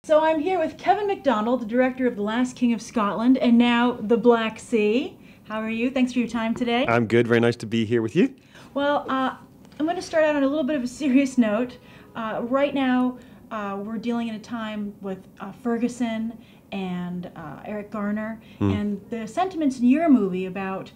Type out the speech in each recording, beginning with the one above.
So I'm here with Kevin Macdonald, the director of The Last King of Scotland and now The Black Sea. How are you? Thanks for your time today. I'm good. Very nice to be here with you. Well, I'm going to start out on a little bit of a serious note. Right now, we're dealing in a time with Ferguson and Eric Garner, and the sentiments in your movie about,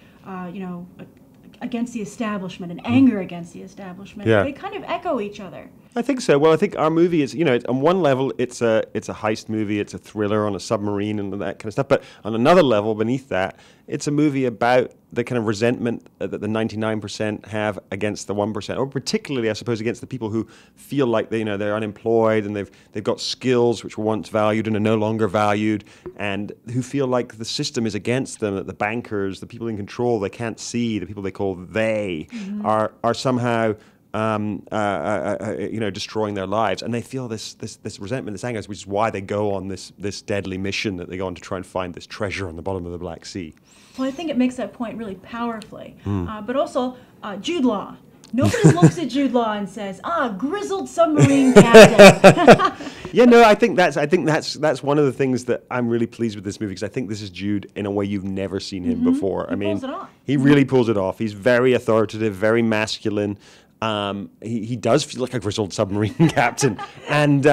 against the establishment and anger against the establishment, they kind of echo each other. I think so. Well, I think our movie is, on one level, it's a heist movie, it's a thriller on a submarine and that kind of stuff. But on another level, beneath that, it's a movie about the kind of resentment that the 99% have against the 1%, or particularly, I suppose, against the people who feel like they're unemployed and they've got skills which were once valued and are no longer valued, and who feel like the system is against them. That the bankers, the people in control, they can't see, the people they call they, are somehow destroying their lives, and they feel this resentment, this anger, which is why they go on this deadly mission that they go on to try and find this treasure on the bottom of the Black Sea. Well, I think it makes that point really powerfully. But also, Jude Law. Nobody looks at Jude Law and says, grizzled submarine captain. I think that's one of the things that I'm really pleased with this movie, because I think this is Jude in a way you've never seen him before. He pulls it off. He really pulls it off. He's very authoritative, very masculine. He does feel like a grizzled submarine captain, and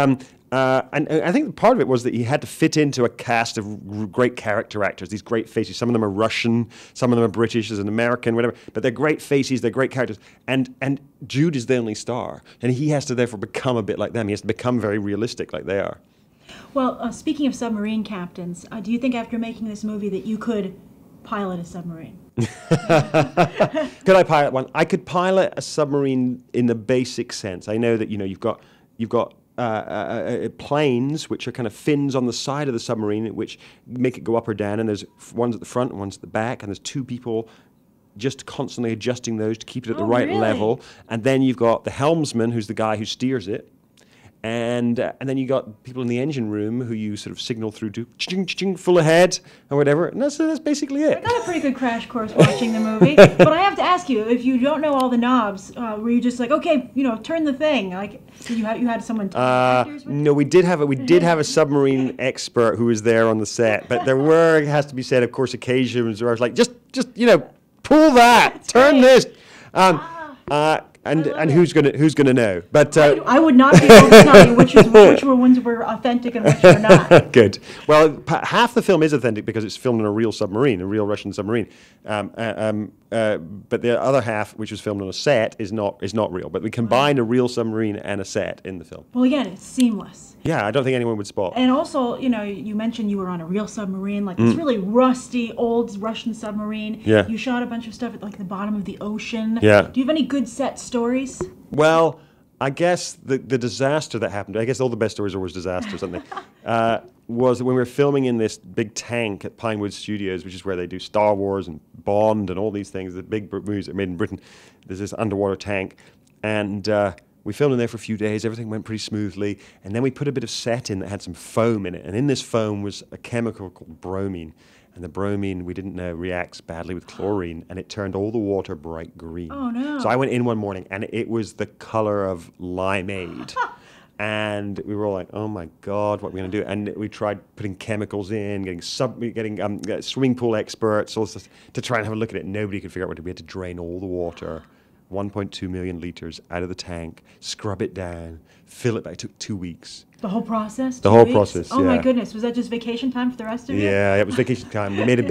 I think part of it was that he had to fit into a cast of great character actors, these great faces. Some of them are Russian, some of them are British, there's an American, whatever, but they're great faces, they're great characters, and Jude is the only star, and he has to therefore become a bit like them. He has to become very realistic like they are. Well, speaking of submarine captains, do you think after making this movie that you could pilot a submarine? Could I pilot one? I could pilot a submarine in the basic sense. I know that you've got planes, which are kind of fins on the side of the submarine, which make it go up or down, and there's ones at the front and ones at the back, and there's two people just constantly adjusting those to keep it at the right level. And then you've got the helmsman, who's the guy who steers it. And then you got people in the engine room who you sort of signal through to ching, full ahead or whatever. And that's basically it. I got a pretty good crash course watching the movie. But I have to ask you, if you don't know all the knobs, were you just like, okay, turn the thing? Like you had someone tell actors with? No, we did have a submarine expert who was there on the set. But there were, it has to be said, of course, occasions where I was like, just pull that, turn this. And who's gonna know? But I would not be able to tell you which ones were authentic and which were not. Good. Well, half the film is authentic because it's filmed on a real submarine, a real Russian submarine. But the other half, which was filmed on a set, is not real. But we combined a real submarine and a set in the film. Well, again, it's seamless. Yeah, I don't think anyone would spot. And also, you mentioned you were on a real submarine, like this really rusty, old Russian submarine. Yeah. You shot a bunch of stuff at like the bottom of the ocean. Yeah. Do you have any good set stories? Well, I guess the disaster that happened, I guess all the best stories are always disasters, aren't they? Was when we were filming in this big tank at Pinewood Studios, which is where they do Star Wars and Bond and all these things, the big movies that are made in Britain. There's this underwater tank, and we filmed in there for a few days. Everything went pretty smoothly, and then we put a bit of set in that had some foam in it, and in this foam was a chemical called bromine. And the bromine, we didn't know, reacts badly with chlorine, and it turned all the water bright green. Oh, no. So I went in one morning, and it was the color of limeade. And we were all like, oh, my God, what are we going to do? And we tried putting chemicals in, getting swimming pool experts also to try and have a look at it. Nobody could figure out what to do. We had to drain all the water, 1.2 million liters out of the tank, scrub it down, fill it back. It took 2 weeks. The whole process? The whole process, Oh, my goodness. Was that just vacation time for the rest of you? Yeah, it was vacation time. We made a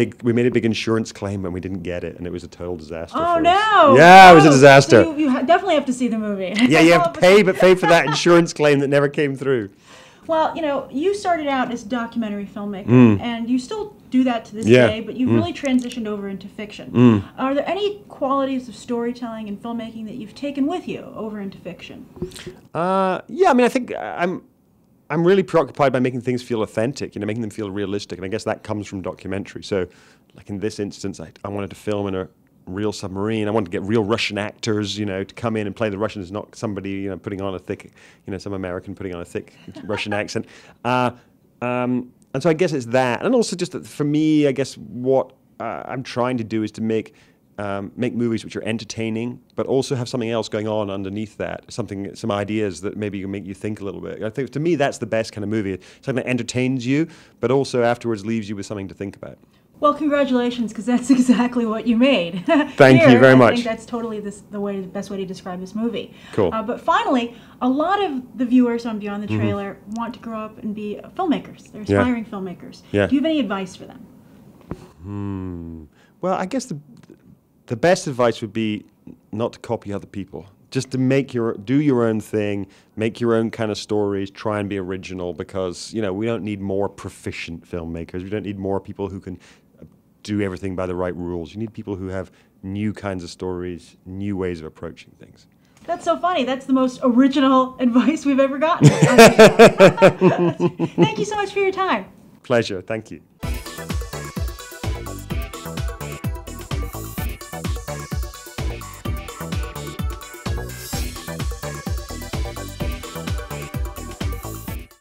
big insurance claim when we didn't get it, and it was a total disaster. Oh, for no. us. Yeah, it was a disaster. So you definitely have to see the movie. Yeah, you have to pay for that insurance claim that never came through. Well, you started out as a documentary filmmaker, and you still do that to this day, but you've really transitioned over into fiction. Are there any qualities of storytelling and filmmaking that you've taken with you over into fiction? I mean, I think I'm really preoccupied by making things feel authentic, making them feel realistic, and I guess that comes from documentary. So, like in this instance, I wanted to film in a real submarine. I wanted to get real Russian actors, to come in and play the Russians, not somebody, putting on a thick, some American putting on a thick Russian accent. And so I guess it's that. And also just that for me, I guess what I'm trying to do is to make make movies which are entertaining, but also have something else going on underneath that, some ideas that maybe make you think a little bit. I think to me that's the best kind of movie. Something that entertains you, but also afterwards leaves you with something to think about. Well, congratulations, because that's exactly what you made. Thank you very much. I think that's totally the best way to describe this movie. Cool. But finally, a lot of the viewers on Beyond the Trailer want to grow up and be filmmakers. They're aspiring filmmakers. Yeah. Do you have any advice for them? Well, I guess the best advice would be not to copy other people. Just to do your own thing, make your own kind of stories, try and be original, because we don't need more proficient filmmakers. We don't need more people who can do everything by the right rules. You need people who have new kinds of stories, new ways of approaching things. That's so funny. That's the most original advice we've ever gotten. Thank you so much for your time. Pleasure. Thank you.